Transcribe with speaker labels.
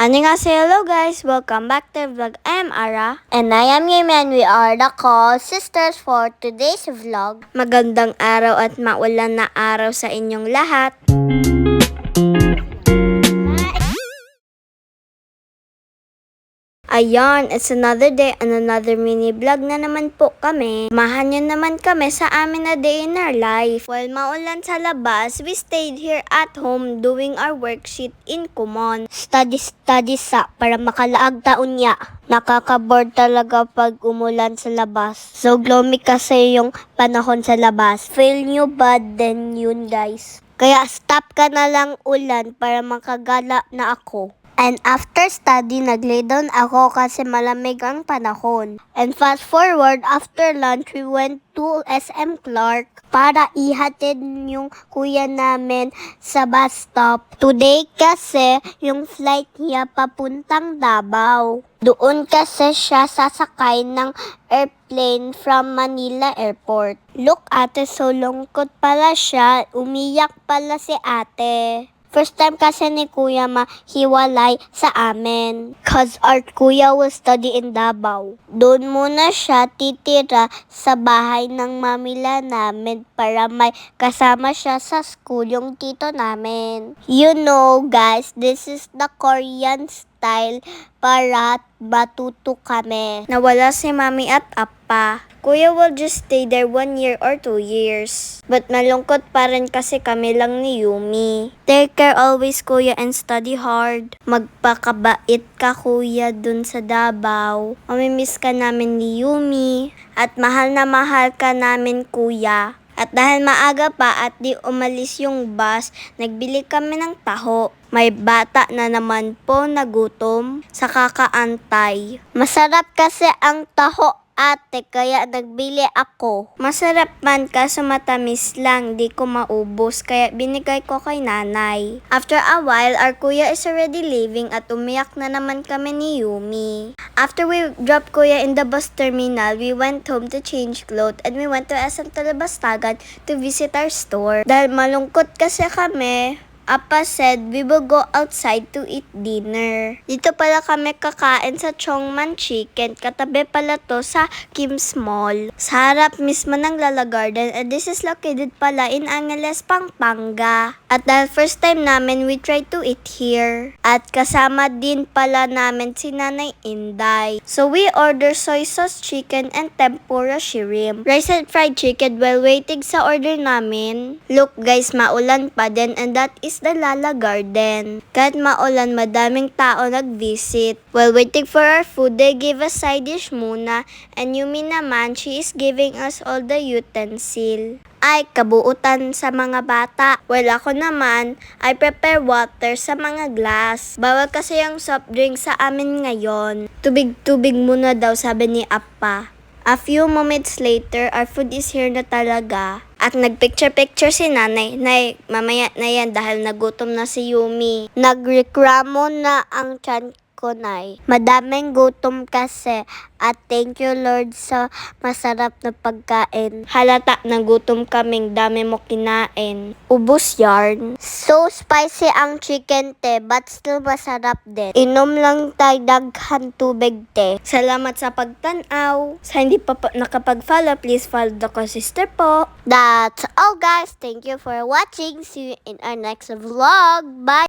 Speaker 1: Annyeonghaseyo, hello guys! Welcome back to vlog. I am Ara.
Speaker 2: And I am Yemi, and we are the Call Sisters for today's vlog.
Speaker 1: Magandang araw at maulan na araw sa inyong lahat. Ayan, it's another day and another mini vlog na naman po kami. Samahan nyo naman kami sa amin na day in our life. While maulan sa labas, we stayed here at home doing our worksheet in Kumon.
Speaker 2: Study sa para makalaag taon niya. Nakaka-board talaga pag umulan sa labas. So gloomy kasi yung panahon sa labas. Feel nyo bad then yun guys. Kaya stop ka na lang ulan para makagala na ako. And after study, nag-lay down ako kasi malamig ang panahon. And fast forward, after lunch, we went to SM Clark para ihatid yung kuya namin sa bus stop. Today kasi, yung flight niya papuntang Davao. Doon kasi siya sasakay ng airplane from Manila Airport. Look ate, so lungkot pala siya. Umiyak pala si ate. First time kasi ni Kuya mahiwalay sa amin. Cause our Kuya will study in Davao. Doon muna siya titira sa bahay ng mamila namin para may kasama siya sa school yung tito namin. You know guys, this is the Korean style para matuto kami.
Speaker 1: Nawala si Mami at Appa. Kuya will just stay there 1 year or 2 years. But malungkot pa rin kasi kami lang ni Yumi. Take care always kuya and study hard. Magpakabait ka kuya dun sa Davao. Mamimiss ka namin ni Yumi. At mahal na mahal ka namin kuya. At dahil maaga pa at di umalis yung bus, nagbili kami ng taho. May bata na naman po nagutom sa kakaantay.
Speaker 2: Masarap kasi ang taho ate, kaya nagbili ako.
Speaker 1: Masarap man kaso matamis lang, di ko maubos kaya binigay ko kay nanay. After a while, our kuya is already leaving at umiyak na naman kami ni Yumi. After we dropped kuya in the bus terminal, we went home to change clothes and we went to SM Talabastagan to visit our store. Dahil malungkot kasi kami, Appa said we will go outside to eat dinner. Dito pala kami kakain sa Chongman Chicken. Katabi pala to sa Kim's Mall. Sa harap mismo ng Lala Garden, and this is located pala in Angeles, Pampanga. At dahil first time namin, we tried to eat here. At kasama din pala namin si Nanay Inday. So we order soy sauce chicken and tempura shrimp. Rice and fried chicken while waiting sa order namin. Look guys, maulan pa din and that is the Lala Garden. Kahit maulan, madaming tao nag-visit. While waiting for our food, they gave us side dish muna. And Yumi naman, she is giving us all the utensil. Ay, kabuutan sa mga bata. Well, ako naman, I prepare water sa mga glass. Bawal kasi yung soft drink sa amin ngayon. Tubig-tubig muna daw, sabi ni Appa. A few moments later, our food is here na talaga. At nagpicture-picture si nanay. Nay, mamaya na yan dahil nagutom na si Yumi.
Speaker 2: Nagreklamo na ang tiyan ko, nay. Madaming gutom kasi at thank you Lord sa masarap na pagkain.
Speaker 1: Halata nagutom kaming dami mo kinain.
Speaker 2: Ubus yarn. So spicy ang chicken te, but still masarap din. Inom lang tayo daghan tubig te.
Speaker 1: Salamat sa pagtanaw. Sa hindi pa nakapag-follow, please follow the Call Sister po.
Speaker 2: That's all guys. Thank you for watching. See you in our next vlog. Bye!